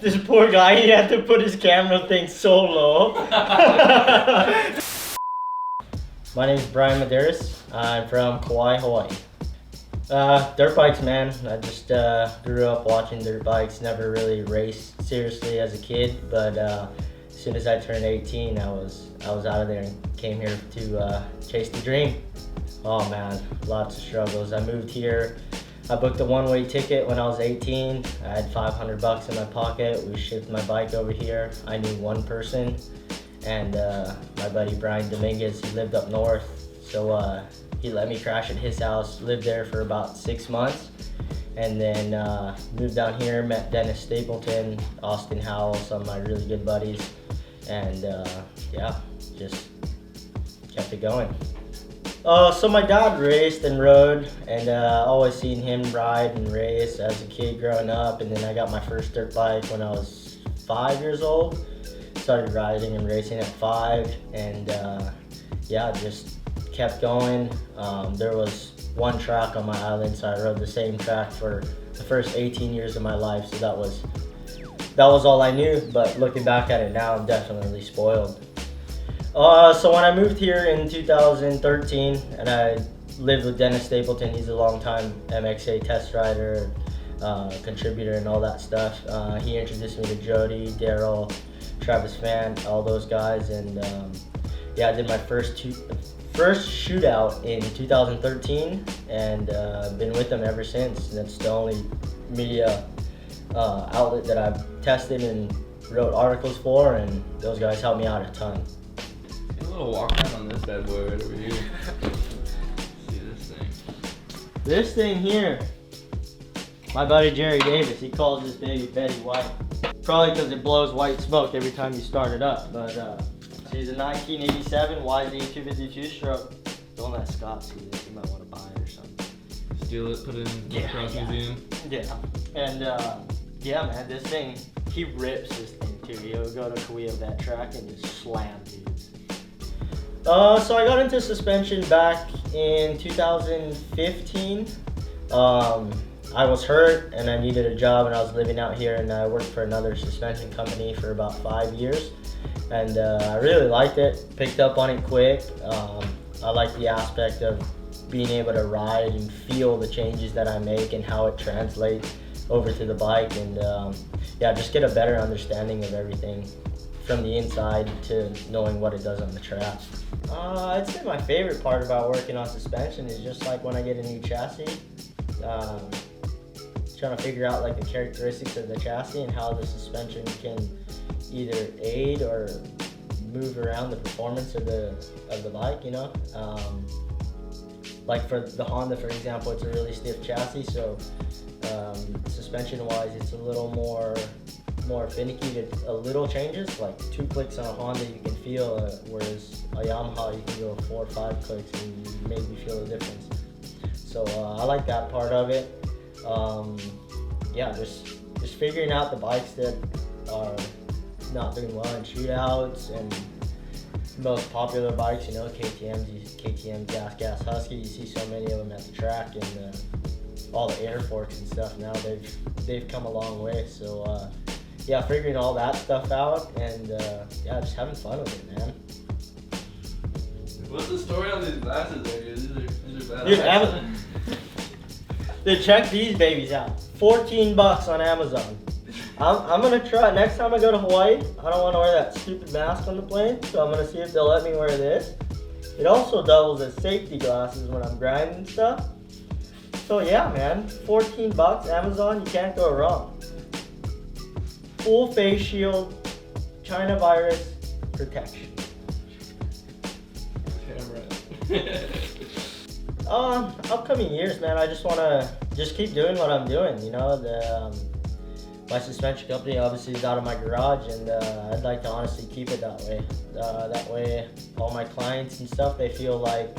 This poor guy, he had to put his camera thing so low. My name is Brian Medeiros. I'm from Kauai, Hawaii. Dirt bikes, man. I just grew up watching dirt bikes. Never really raced seriously as a kid, but as soon as I turned 18, I was out of there and came here to chase the dream. Oh man, lots of struggles. I moved here. I booked a one-way ticket when I was 18. I had $500 in my pocket. We shipped my bike over here. I knew one person, and my buddy Brian Medeiros, he lived up north. So he let me crash at his house, lived there for about 6 months, and then moved down here, met Dennis Stapleton, Austin Howell, some of my really good buddies, and yeah, just kept it going. So my dad raced and rode, and always seen him ride and race as a kid growing up, and then I got my first dirt bike when I was 5 years old. Started riding and racing at 5, and yeah, just kept going. There was one track on my island, so I rode the same track for the first 18 years of my life, so that was all I knew, but looking back at it now, I'm definitely spoiled. So when I moved here in 2013, and I lived with Dennis Stapleton, he's a longtime MXA test rider, contributor and all that stuff. He introduced me to Jody, Daryl, Travis Van, all those guys, and yeah, I did my first shootout in 2013, and been with them ever since. And that's the only media outlet that I've tested and wrote articles for, and those guys helped me out a ton. A little walk around on this bad boy right over here. See this thing. This thing here, my buddy Jerry Davis, he calls this baby Betty White. Probably because it blows white smoke every time you start it up, but she's a 1987 YZ252 stroke. Don't let Scott see this, he might want to buy it or something. Steal it, put it in the Motocross Museum. Yeah, and yeah man, this thing, he rips this thing too. He'll go to Kauai vet track and just slam dudes. So I got into suspension back in 2015. I was hurt and I needed a job, and I was living out here, and I worked for another suspension company for about 5 years, and I really liked it, picked up on it quick. I like the aspect of being able to ride and feel the changes that I make and how it translates over to the bike, and yeah, just get a better understanding of everything from the inside to knowing what it does on the track. I'd say my favorite part about working on suspension is just like when I get a new chassis, trying to figure out like the characteristics of the chassis and how the suspension can either aid or move around the performance of the bike, you know. Like for the Honda, for example, it's a really stiff chassis, so suspension wise it's a little more finicky with a little changes, like 2 clicks on a Honda you can feel, whereas a Yamaha you can go 4 or 5 clicks and you maybe feel the difference. So I like that part of it. Yeah, just figuring out the bikes that are not doing well in shootouts, and most popular bikes, you know, KTM, Gas Husky, you see so many of them at the track, and all the air forks and stuff now, they've come a long way. So yeah, figuring all that stuff out, and yeah, just having fun with it, man. What's the story on these glasses there, dude? These are bad. Dude, Amazon. Dude, check these babies out. $14 on Amazon. I'm gonna try, next time I go to Hawaii, I don't wanna wear that stupid mask on the plane, so I'm gonna see if they'll let me wear this. It also doubles as safety glasses when I'm grinding and stuff. So yeah, man, $14, Amazon, you can't go wrong. Full face shield, China virus protection. Upcoming years, man, I just want to keep doing what I'm doing, you know. My suspension company obviously is out of my garage, and I'd like to honestly keep it that way. That way all my clients and stuff, they feel like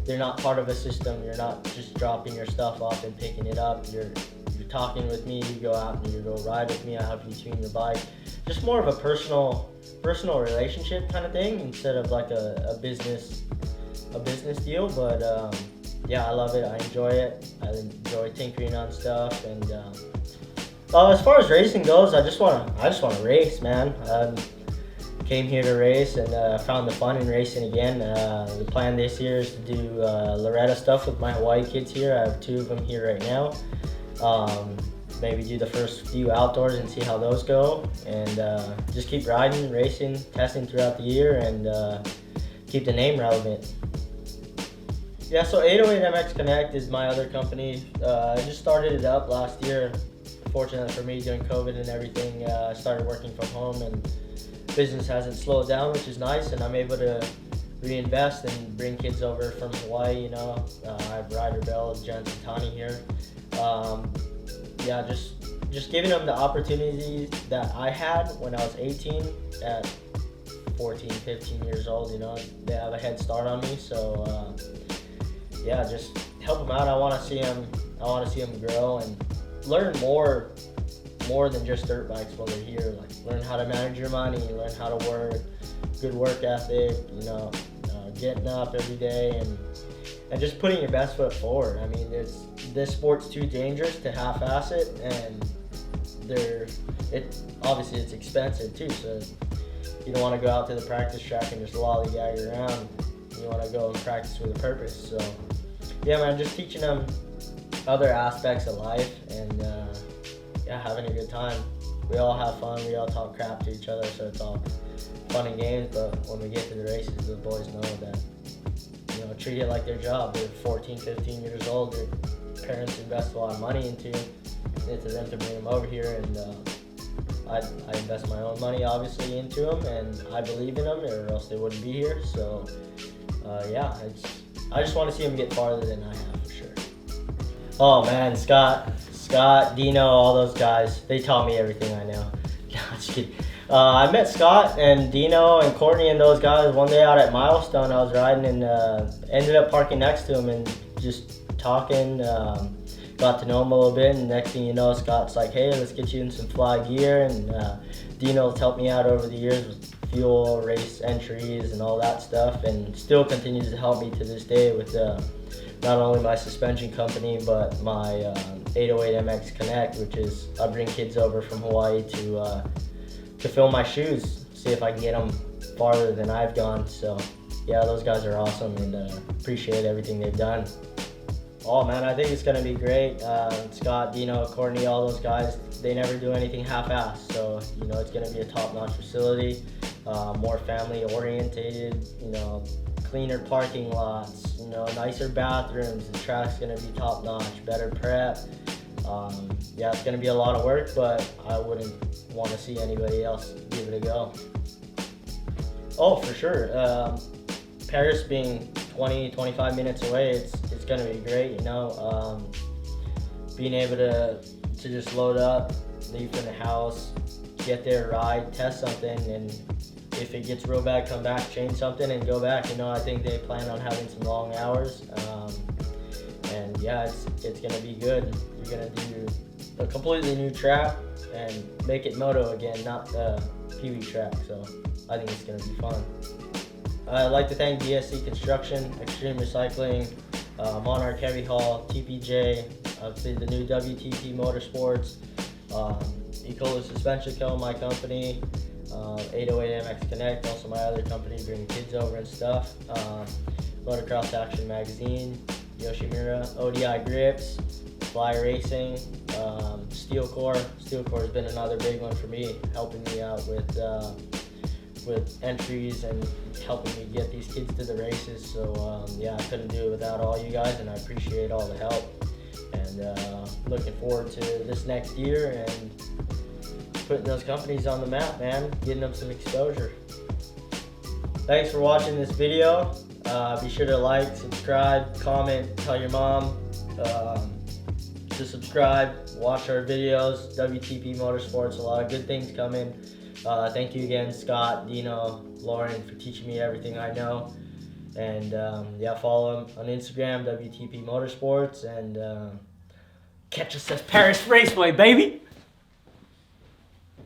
they're not part of a system. You're not just dropping your stuff off and picking it up. You're talking with me, you go out and you go ride with me, I help you tune your bike. Just more of a personal relationship kind of thing, instead of like a business deal. But yeah, I love it. I enjoy it. I enjoy tinkering on stuff, and As far as racing goes, I just wanna race, man. Came here to race and found the fun in racing again. The plan this year is to do Loretta stuff with my Hawaii kids here. I have 2 of them here right now. Maybe do the first few outdoors and see how those go, and just keep riding, racing, testing throughout the year, and keep the name relevant. Yeah, so 808 MX Connect is my other company. I just started it up last year. Fortunately for me, during COVID and everything, I started working from home, and business hasn't slowed down, which is nice, and I'm able to reinvest and bring kids over from Hawaii. You know, I have Ryder Bell, Jen, and Tani here. Yeah, just giving them the opportunities that I had when I was 18 at 14, 15 years old. You know, they have a head start on me, so yeah, just help them out. I want to see them grow and learn more than just dirt bikes while they're here. Like, learn how to manage your money, learn how to work, good work ethic, you know, getting up every day and just putting your best foot forward. I mean, this sport's too dangerous to half-ass it, and obviously it's expensive too, so you don't want to go out to the practice track and just lollygag around. You want to go and practice with a purpose. So yeah, man, just teaching them other aspects of life, and yeah, having a good time. We all have fun, we all talk crap to each other, so it's all fun and games, but when we get to the races, the boys know that, you know, treat it like their job. They're 14, 15 years old, their parents invest a lot of money into them to bring them over here, and I invest my own money, obviously, into them, and I believe in them, or else they wouldn't be here. So yeah, I just want to see them get farther than I have, for sure. Oh man, Scott, Dino, all those guys, they taught me everything I know. No, just kidding. I met Scott and Dino and Courtney and those guys one day out at Milestone. I was riding and ended up parking next to him and just talking. Got to know him a little bit, and next thing you know, Scott's like, hey, let's get you in some fly gear, and Dino's helped me out over the years with fuel, race entries, and all that stuff, and still continues to help me to this day with not only my suspension company, but my 808 MX Connect, which is I bring kids over from Hawaii to fill my shoes, see if I can get them farther than I've gone. So yeah, those guys are awesome, and appreciate everything they've done. Oh man, I think it's gonna be great. Scott, Dino, Courtney, all those guys, they never do anything half-assed. So, you know, it's gonna be a top-notch facility, more family-orientated, you know, cleaner parking lots, you know, nicer bathrooms. The track's gonna be top-notch, better prep. Yeah, it's gonna be a lot of work, but I wouldn't want to see anybody else give it a go. Oh, for sure. Perris being 20-25 minutes away, it's gonna be great, you know. Being able to just load up, leave from the house, get there, ride, test something, and if it gets real bad, come back, change something, and go back. You know, I think they plan on having some long hours, and yeah, it's gonna be good. You're gonna do a completely new track and make it moto again, not the Pee Wee track. So I think it's gonna be fun. I'd like to thank DSC Construction, Extreme Recycling, Monarch Heavy Haul, TPJ, obviously the new WTP Motorsports, Ecola Suspension Co., my company, 808 MX Connect, also my other company, bringing kids over and stuff, Motocross Action Magazine, Yoshimura, ODI Grips, Fly Racing, Steel Core. Steel Core has been another big one for me, helping me out with entries and helping me get these kids to the races. So yeah, I couldn't do it without all you guys, and I appreciate all the help. And looking forward to this next year and putting those companies on the map, man, getting them some exposure. Thanks for watching this video. Be sure to like, subscribe, comment, tell your mom to subscribe, watch our videos, WTP Motorsports, a lot of good things coming. Thank you again, Scott, Dino, Lauren, for teaching me everything I know. And yeah, follow them on Instagram, WTP Motorsports, and catch us at Perris Raceway, baby!